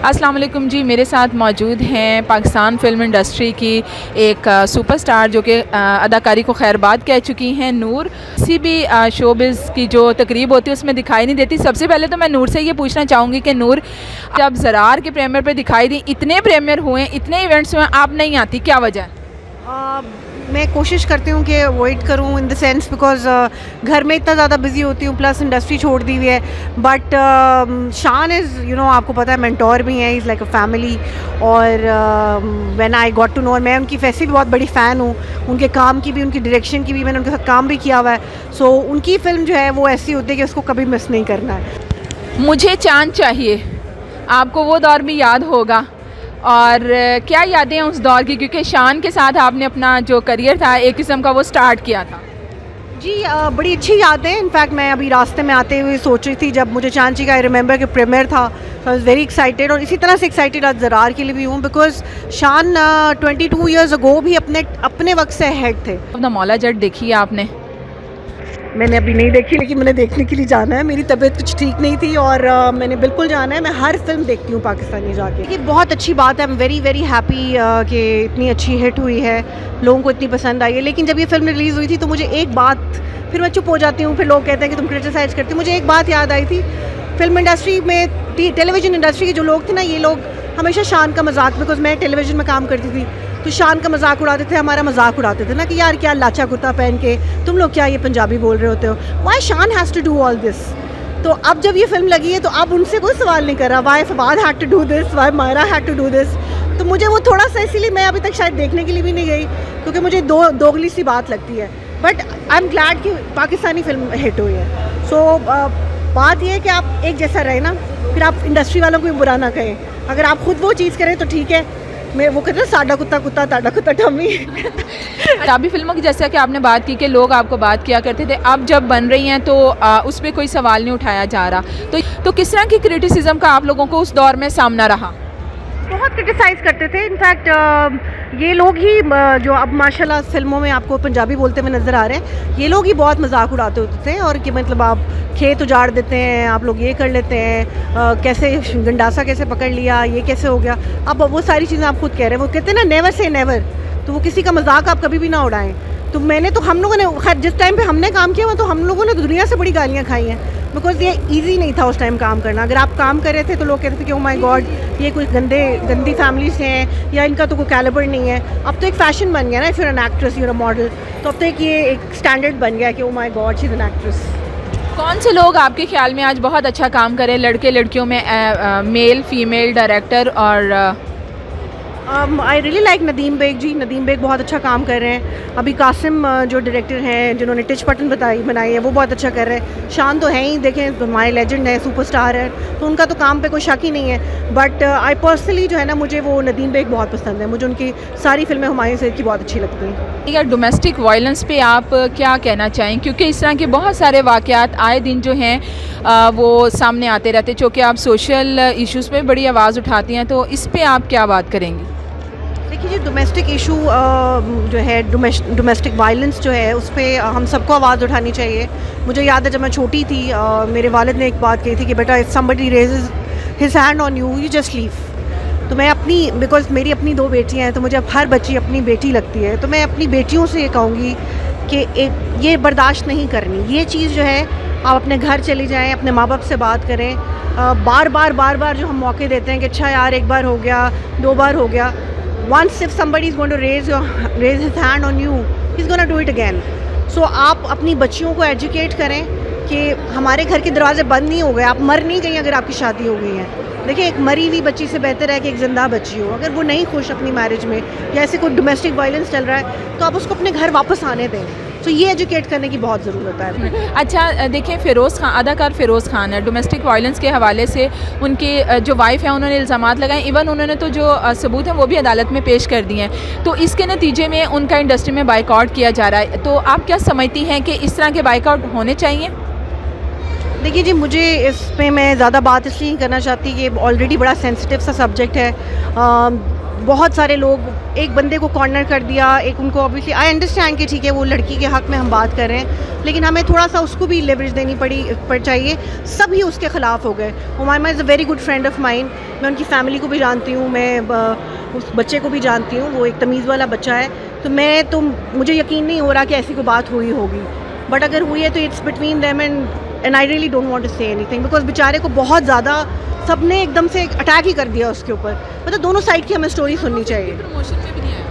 अस्सलाम वालेकुम जी, मेरे साथ मौजूद हैं पाकिस्तान फ़िल्म इंडस्ट्री की एक सुपरस्टार जो कि अदाकारी को खैरबाद कह चुकी हैं, नूर। किसी भी शोबिज़ की जो तकरीब होती है उसमें दिखाई नहीं देती। सबसे पहले तो मैं नूर से ये पूछना चाहूँगी कि नूर, जब ज़रार के प्रीमियर पे दिखाई दी, इतने प्रीमियर हुए, इतने इवेंट्स हुए, आप नहीं आती, क्या वजह है? मैं कोशिश करती हूँ कि अवॉइड करूँ इन द सेंस बिकॉज घर में इतना ज़्यादा बिजी होती हूँ, प्लस इंडस्ट्री छोड़ दी हुई है। बट शान इज़ आपको पता है मेंटोर भी हैं, इज़ लाइक अ फैमिली। और when I got to know, मैं उनकी वैसे भी बहुत बड़ी फ़ैन हूँ, उनके काम की भी, उनकी डायरेक्शन की भी। मैंने उनके साथ काम भी किया हुआ है। सो उनकी फ़िल्म जो है वो ऐसी होती है कि उसको कभी मिस नहीं करना है। मुझे चाँद चाहिए, आपको वो दौर भी याद होगा, और क्या यादें हैं उस दौर की, क्योंकि शान के साथ आपने अपना जो करियर था एक किस्म का वो स्टार्ट किया था। जी बड़ी अच्छी याद है। इनफैक्ट मैं अभी रास्ते में आते हुए सोच रही थी, जब मुझे चांची का आई रिमेंबर कि प्रीमियर था, तो आई वाज वेरी एक्साइटेड। और इसी तरह से एक्साइटेड आज ज़रार के लिए भी हूँ, बिकॉज शान 22 ईयर्स अगो भी अपने वक्त से हेड थे। अपना मौला जट देखी है आपने? मैंने अभी नहीं देखी, लेकिन मैंने देखने के लिए जाना है। मेरी तबीयत कुछ ठीक नहीं थी और मैंने बिल्कुल जाना है। मैं हर फिल्म देखती हूँ पाकिस्तानी जाके। ये बहुत अच्छी बात है। I am very very happy कि इतनी अच्छी हिट हुई है, लोगों को इतनी पसंद आई है। लेकिन जब ये फिल्म रिलीज़ हुई थी तो मुझे एक बात, फिर मैं चुप हो जाती हूँ, फिर लोग कहते हैं कि तुम क्रिटिसाइज़ करती हो। मुझे एक बात याद आई थी, फिल्म इंडस्ट्री में, टेलीविज़न इंडस्ट्री के जो लोग थे ना, ये लोग हमेशा शान का मजाक, बिकॉज मैं टेलीविज़न में काम करती थी, तो शान का मजाक उड़ाते थे, हमारा मजाक उड़ाते थे ना कि यार क्या लाचा कुर्ता पहन के तुम लोग क्या ये पंजाबी बोल रहे होते हो, why Shan has to do all this. तो अब जब ये फिल्म लगी है तो अब उनसे कोई सवाल नहीं कर रहा, why Fawad had to do this, why Maira had to do this. तो मुझे वो थोड़ा सा, इसीलिए मैं अभी तक शायद देखने के लिए भी नहीं गई, क्योंकि मुझे दोगली सी बात लगती है। बट आई एम ग्लैड कि पाकिस्तानी फिल्म हिट हुई है। सो बात ये है कि आप एक जैसा रहे ना, फिर आप इंडस्ट्री वालों को भी बुरा ना कहें। अगर आप खुद वो चीज़ करें तो ठीक है। मैं वो कहते हैं साडा कुत्ता कुत्ता, ताडा कुत्ता टम्मी। पंजाबी फिल्मों की जैसा कि आपने बात की कि लोग आपको बात किया करते थे, अब जब बन रही हैं तो उस पर कोई सवाल नहीं उठाया जा रहा, तो किस तरह की क्रिटिसिज्म का आप लोगों को उस दौर में सामना रहा? बहुत क्रिटिसाइज़ करते थे। इनफैक्ट ये लोग ही जो अब माशाल्लाह फिल्मों में आपको पंजाबी बोलते हुए नज़र आ रहे हैं, ये लोग ही बहुत मजाक उड़ाते होते थे। और कि मतलब आप खेत उजाड़ देते हैं, आप लोग ये कर लेते हैं, कैसे गंडासा कैसे पकड़ लिया, ये कैसे हो गया। अब वो सारी चीज़ें आप खुद कह रहे हैं। वो कहते हैं ना, नेवर से नेवर, तो वो किसी का मजाक आप कभी भी ना उड़ाएं। तो हम लोगों ने, खैर जिस टाइम पे हमने काम किया हुआ, तो हम लोगों ने दुनिया से बड़ी गालियाँ खाई हैं, बिकॉज ये इजी नहीं था उस टाइम काम करना। अगर आप काम कर रहे थे तो लोग कहते थे कि ओ माय गॉड, ये कोई गंदी फैमिली से हैं, या इनका तो कोई कैलिबर नहीं है। अब तो एक फ़ैशन बन गया ना, if you are an actress, you are a model, तो अब तो एक स्टैंडर्ड बन गया कि oh my god, she is an actress. कौन से लोग आपके ख्याल में आज बहुत अच्छा काम करें, लड़के लड़कियों में, मेल फीमेल डायरेक्टर? और I really like Nadeem Baig ji. Nadeem Baig बहुत अच्छा काम कर रहे हैं। अभी कासिम जो डायरेक्टर हैं, जिन्होंने टिच पटन बनाई है, वो बहुत अच्छा कर रहे हैं। शान तो हैं ही, देखें हमारे लेजेंड है, सुपरस्टार है, तो उनका तो काम पे कोई शक ही नहीं है। बट आई पर्सनली जो है ना, मुझे वो नदीम बेग बहुत पसंद है। मुझे उनकी सारी फिल्में हुमायूं सईद की बहुत अच्छी लगती हैं। या डोमेस्टिक वायलेंस पे आप क्या कहना चाहें, क्योंकि इस तरह के बहुत सारे वाक़यात आए दिन जो हैं वो सामने आते रहते, चूँकि आप सोशल इश्यूज़ पे बड़ी आवाज़ उठाती हैं, तो इस पे आप क्या बात करेंगी? देखिए जी, डोमेस्टिक इशू जो है, डोमेस्टिक वायलेंस जो है, उस पर हम सबको आवाज़ उठानी चाहिए। मुझे याद है जब मैं छोटी थी, मेरे वालिद ने एक बात कही थी कि बेटा, if somebody raises his hand on you, you just leave. तो मैं अपनी, बिकॉज मेरी अपनी 2 बेटियां हैं, तो मुझे अब हर बच्ची अपनी बेटी लगती है, तो मैं अपनी बेटियों से ये कहूँगी कि ये बर्दाश्त नहीं करनी। ये चीज़ जो है, आप अपने घर चली जाएँ, अपने माँ बाप से बात करें। बार बार जो हम मौके देते हैं कि अच्छा यार, 1 बार हो गया, 2 बार हो गया, once if somebody is going to raise his hand on you, he's going to do it again. So आप अपनी बच्चियों को एजुकेट करें कि हमारे घर के दरवाजे बंद नहीं हो गए, आप मर नहीं गई अगर आपकी शादी हो गई है। देखिए, एक मरी हुई बच्ची से बेहतर है कि एक ज़िंदा बच्ची हो। अगर वो नहीं खुश अपनी मैरिज में, या ऐसे कोई डोमेस्टिक वायलेंस चल रहा है, तो आप उसको अपने घर वापस आने दें। तो ये एजुकेट करने की बहुत ज़रूरत है। अच्छा, देखें, फ़िरोज़ खान, अदाकार फ़िरोज़ खान है, डोमेस्टिक वायलेंस के हवाले से उनकी जो वाइफ है, उन्होंने इल्ज़ामात लगाए। इवन उन्होंने तो जो सबूत हैं वो भी अदालत में पेश कर दिए हैं। तो इसके नतीजे में उनका इंडस्ट्री में बाइकआउट किया जा रहा है। तो आप क्या समझती हैं कि इस तरह के बाइकआउट होने चाहिए? देखिए जी, मुझे इस पे मैं ज़्यादा बात इसलिए नहीं करना चाहती कि ऑलरेडी बड़ा सेंसिटिव सा सब्जेक्ट है। बहुत सारे लोग एक बंदे को कॉर्नर कर दिया, एक उनको ऑब्वियसली आई अंडरस्टैंड कि ठीक है वो लड़की के हक़ में हम बात कर रहे हैं, लेकिन हमें थोड़ा सा उसको भी लेवरेज देनी पड़ चाहिए। सभी उसके ख़िलाफ़ हो गए। Humaima is a very good friend of mine, मैं उनकी फ़ैमिली को भी जानती हूँ, मैं उस बच्चे को भी जानती हूँ, वो एक तमीज़ वाला बच्चा है। तो मुझे यकीन नहीं हो रहा कि ऐसी कोई बात हुई होगी, बट अगर हुई है तो it's between them and I really don't want to say anything, because बेचारे को बहुत ज़्यादा सबने एकदम से अटैक ही कर दिया उसके ऊपर। मतलब दोनों साइड की हमें स्टोरी सुननी चाहिए। प्रमोशन में भी नहीं आया।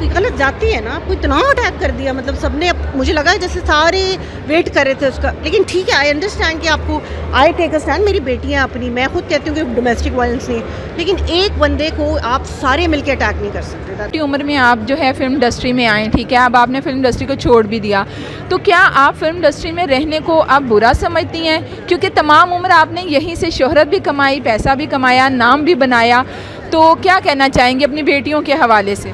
गलत जाती है ना, आपको इतना अटैक कर दिया, मतलब सबने मुझे लगा जैसे सारे वेट कर रहे थे उसका। लेकिन ठीक है, आई अंडरस्टैंड कि आपको आई टेक अ स्टैंड, मेरी बेटियाँ अपनी, मैं खुद कहती हूँ कि डोमेस्टिक वायलेंस नहीं, लेकिन एक बंदे को आप सारे मिलकर अटैक नहीं कर सकते। छोटी उम्र में आप जो है फिल्म इंडस्ट्री में आए, ठीक है, अब आपने फिल्म इंडस्ट्री को छोड़ भी दिया, तो क्या आप फिल्म इंडस्ट्री में रहने को आप बुरा समझती हैं? क्योंकि तमाम उम्र आपने यहीं से शोहरत भी कमाई, पैसा भी कमाया, नाम भी बनाया, तो क्या कहना चाहेंगे अपनी बेटियों के हवाले से?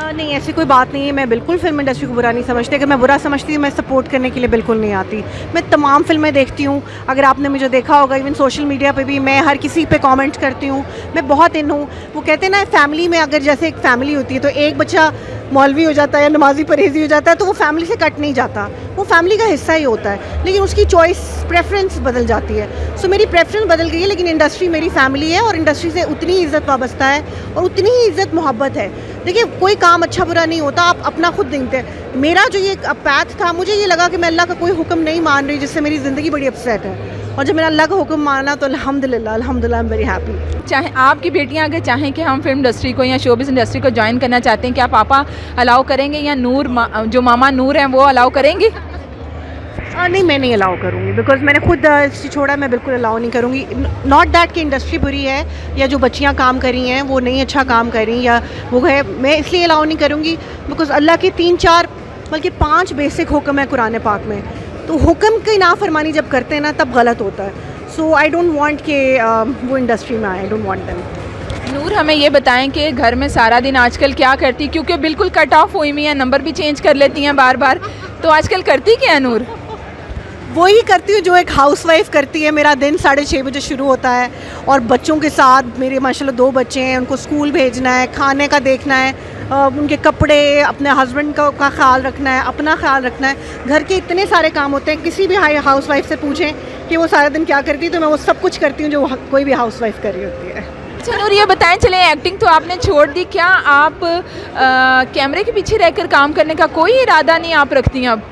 नहीं, ऐसी कोई बात नहीं है। मैं बिल्कुल फिल्म इंडस्ट्री को बुरा नहीं समझती। अगर मैं बुरा समझती हूँ, मैं सपोर्ट करने के लिए बिल्कुल नहीं आती। मैं तमाम फिल्में देखती हूँ, अगर आपने मुझे देखा होगा इवन सोशल मीडिया पे भी मैं हर किसी पे कमेंट करती हूँ। मैं बहुत इन हूँ, वो कहते हैं ना फैमिली में अगर जैसे एक फैमिली होती है तो एक बच्चा मौलवी हो जाता है या नमाजी परहेजी हो जाता है तो वो फैमिली से कट नहीं जाता, वो फैमिली का हिस्सा ही होता है, लेकिन उसकी चॉइस प्रेफरेंस बदल जाती है। सो मेरी प्रेफरेंस बदल गई है, लेकिन इंडस्ट्री मेरी फैमिली है और इंडस्ट्री से उतनी इज़्ज़त वाबस्ता है और उतनी ही इज़्ज़त मोहब्बत है। देखिए, कोई काम अच्छा बुरा नहीं होता, आप अपना खुद देखते हैं। मेरा जो ये पैथ था, मुझे ये लगा कि मैं अल्लाह का कोई हुक्म नहीं मान रही, जिससे मेरी ज़िंदगी बड़ी अपसेट है, और जब मैंने अल्लाह का हुक्म माना तो अल्हम्दुलिल्लाह अल्हम्दुलिल्लाह आई एम वेरी हैप्पी। चाहे आपकी बेटियां अगर चाहें कि हम फिल्म इंडस्ट्री को या शोबिज़ इंडस्ट्री को ज्वाइन करना चाहते हैं, क्या पापा अलाउ करेंगे या जो मामा नूर हैं वो अलाउ करेंगी? नहीं, मैं नहीं अलाउ करूँगी, बिकॉज मैंने खुद छोड़ा, मैं बिल्कुल अलाउ नहीं करूँगी। नॉट दैट कि इंडस्ट्री बुरी है या जो बच्चियाँ काम कर रही हैं वो नहीं अच्छा काम कर रही या वो है, मैं इसलिए अलाउ नहीं करूँगी बिकॉज अल्लाह के 3-4 बल्कि 5 बेसिक हुक्म है कुरान पाक में, तो हुक्म की नाफरमानी जब करते हैं ना तब गलत होता है। सो आई डोंट वांट कि वो इंडस्ट्री में आए, आई डोंट वांट देम। नूर, हमें ये बताएं कि घर में सारा दिन आजकल क्या करती, क्योंकि बिल्कुल कट ऑफ हुई हुई हैं, नंबर भी चेंज कर लेती हैं बार बार, तो आजकल करती क्या है नूर? वही करती हूँ जो एक हाउसवाइफ करती है। मेरा दिन 6:30 बजे शुरू होता है और बच्चों के साथ, मेरे माशाल्लाह 2 बच्चे हैं, उनको स्कूल भेजना है, खाने का देखना है, उनके कपड़े, अपने हस्बैंड का ख्याल रखना है, अपना ख्याल रखना है। घर के इतने सारे काम होते हैं, किसी भी हाउसवाइफ से पूछें कि वो सारा दिन क्या करती है, तो मैं वो सब कुछ करती हूँ जो कोई भी हाउसवाइफ कर रही होती है। अच्छा नूर, ये बताएं, चले एक्टिंग तो आपने छोड़ दी, क्या आप कैमरे के पीछे रहकर काम करने का कोई इरादा नहीं आप रखती हैं अब?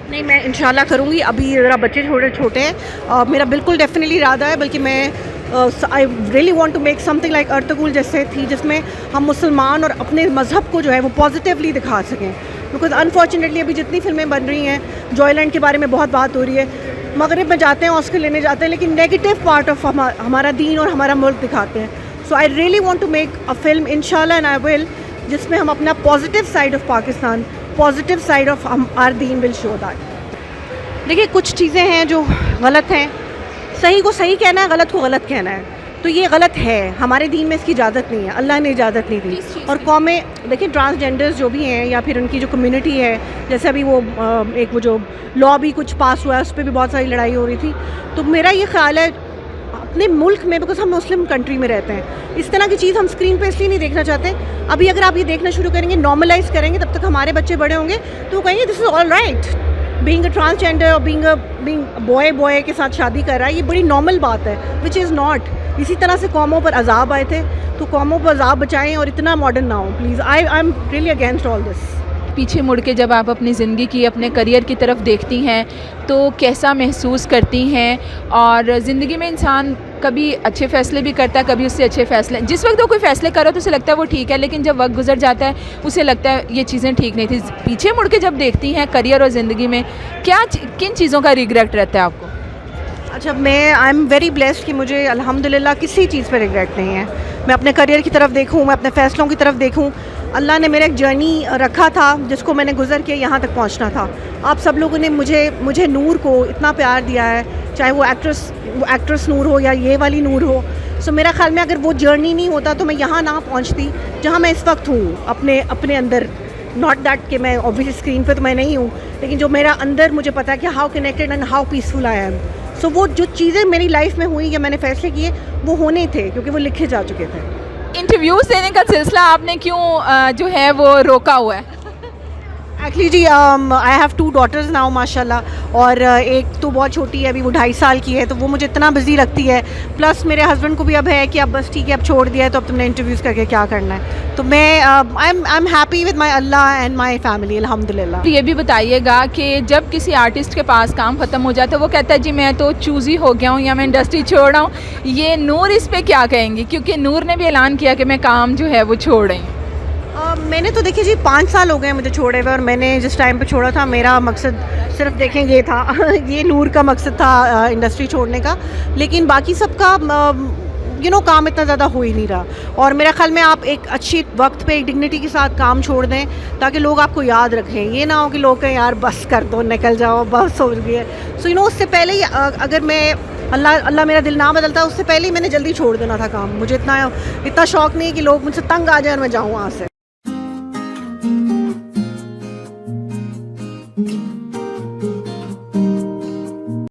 नहीं, मैं इंशाल्लाह करूँगी। अभी ज़रा बच्चे छोटे हैं, मेरा बिल्कुल डेफिनेटली इरादा है, बल्कि मैं I really want to make something like Ertugrul जैसे थी, जिसमें हम मुसलमान और अपने मज़हब को जो है वो पॉजिटिवली दिखा सकें। बिकॉज अनफॉर्चुनेटली अभी जितनी फिल्में बन रही हैं, जॉयलैंड के बारे में बहुत बात हो रही है, मगरिब में जाते हैं, ऑस्कर लेने जाते हैं, लेकिन नेगेटिव पार्ट ऑफ हमारा दीन और हमारा मुल्क दिखाते हैं। So I really want to make a film इंशाल्लाह एंड आई विल, जिसमें हम अपना positive side of Pakistan, positive side of our दीन विल शो दैट। देखिए, कुछ चीज़ें हैं जो गलत हैं, सही को सही कहना है, गलत को गलत कहना है, तो ये गलत है। हमारे दीन में इसकी इजाज़त नहीं है, अल्लाह ने इजाज़त नहीं दी। और कौमें, देखिए ट्रांसजेंडर्स जो भी हैं या फिर उनकी जो कम्युनिटी है, जैसे अभी वो एक वो जो लॉ भी कुछ पास हुआ है, उस पर भी बहुत सारी लड़ाई हो रही थी। तो मेरा ये ख्याल है अपने मुल्क में, बिकॉज हम मुस्लिम कंट्री में रहते हैं, इस तरह की चीज़ हम स्क्रीन पे इसलिए नहीं देखना चाहते। अभी अगर आप ये देखना शुरू करेंगे, नॉर्मलाइज करेंगे, तब तक हमारे बच्चे बड़े होंगे तो वो कहेंगे this is all right. Being a transgender और बीइंग बॉय के साथ शादी कर रहा है, ये बड़ी नॉर्मल बात है, विच इज़ नॉट। इसी तरह से कौमों पर अजाब आए थे, तो कौमों पर अजाब बचाएं और इतना मॉडर्न ना हो please. I am really against all this. पीछे मुड़ के जब आप अपनी ज़िंदगी की, अपने करियर की तरफ देखती हैं तो कैसा महसूस करती हैं? और ज़िंदगी में इंसान कभी अच्छे फ़ैसले भी करता है, कभी उससे अच्छे फ़ैसले, जिस वक्त वो कोई फ़ैसले करो तो उसे लगता है वो ठीक है, लेकिन जब वक्त गुजर जाता है उसे लगता है ये चीज़ें ठीक नहीं थी। पीछे मुड़ के जब देखती हैं करियर और ज़िंदगी में, किन चीज़ों का रिग्रेट रहता है आपको? अच्छा, मैं आई एम वेरी ब्लेस्ड कि मुझे अल्हम्दुलिल्लाह किसी चीज़ पर रिग्रेट नहीं है। मैं अपने करियर की तरफ देखूँ, मैं अपने फ़ैसलों की तरफ देखूँ, अल्लाह ने मेरा एक जर्नी रखा था जिसको मैंने गुजर के यहाँ तक पहुँचना था। आप सब लोगों ने मुझे नूर को इतना प्यार दिया है, चाहे वो एक्ट्रेस नूर हो या ये वाली नूर हो। सो मेरा ख्याल में अगर वो जर्नी नहीं होता तो मैं यहाँ ना पहुँचती जहाँ मैं इस वक्त हूँ, अपने अंदर। नॉट दैट कि मैं ऑब्वियसली स्क्रीन पे तो मैं नहीं हूँ, लेकिन जो मेरा अंदर, मुझे पता है कि how connected and how peaceful I am. So वो जो चीज़ें मेरी लाइफ में हुई या मैंने फ़ैसले किए वो होने थे, क्योंकि वो लिखे जा चुके थे। इंटरव्यूज़ देने का सिलसिला आपने क्यों जो है वो रोका हुआ है? एक्चुअली जी आई हैव 2 डॉटर्स नाउ माशाल्लाह, और एक तो बहुत छोटी है, अभी वो 2.5 साल की है, तो वो मुझे इतना बिजी रखती है। प्लस मेरे हस्बैंड को भी अब है कि अब बस ठीक है, अब छोड़ दिया है तो अब तुमने इंटरव्यूज़ करके क्या करना है। तो मैं I am happy with my Allah and my family अल्हम्दुलिल्लाह। ये भी बताइएगा कि जब किसी आर्टिस्ट के पास काम ख़त्म हो जाता है वो कहता है जी मैं तो चूज़ी हो गया हूँ या मैं इंडस्ट्री छोड़ रहा हूँ, ये नूर इस पे क्या कहेंगी? क्योंकि नूर ने भी ऐलान किया कि मैं काम जो है वो छोड़ रही हूँ। मैंने तो देखिए जी 5 साल हो गए मुझे छोड़े हुए, और मैंने जिस टाइम पे छोड़ा था मेरा मकसद सिर्फ देखें ये था ये नूर का मकसद था इंडस्ट्री छोड़ने का। लेकिन बाकी सबका काम इतना ज़्यादा हो ही नहीं रहा, और मेरा ख्याल में आप एक अच्छी वक्त पे एक डिग्निटी के साथ काम छोड़ दें ताकि लोग आपको याद रखें। ये ना हो कि लोग कहें यार बस कर दो, निकल जाओ, बस हो गई है। सो उससे पहले ही अगर मैं अल्लाह मेरा दिल ना बदलता, उससे पहले ही मैंने जल्दी छोड़ देना था काम। मुझे इतना शौक़ नहीं है कि लोग मुझसे तंग आ जाए और मैं जाऊँ वहाँ से।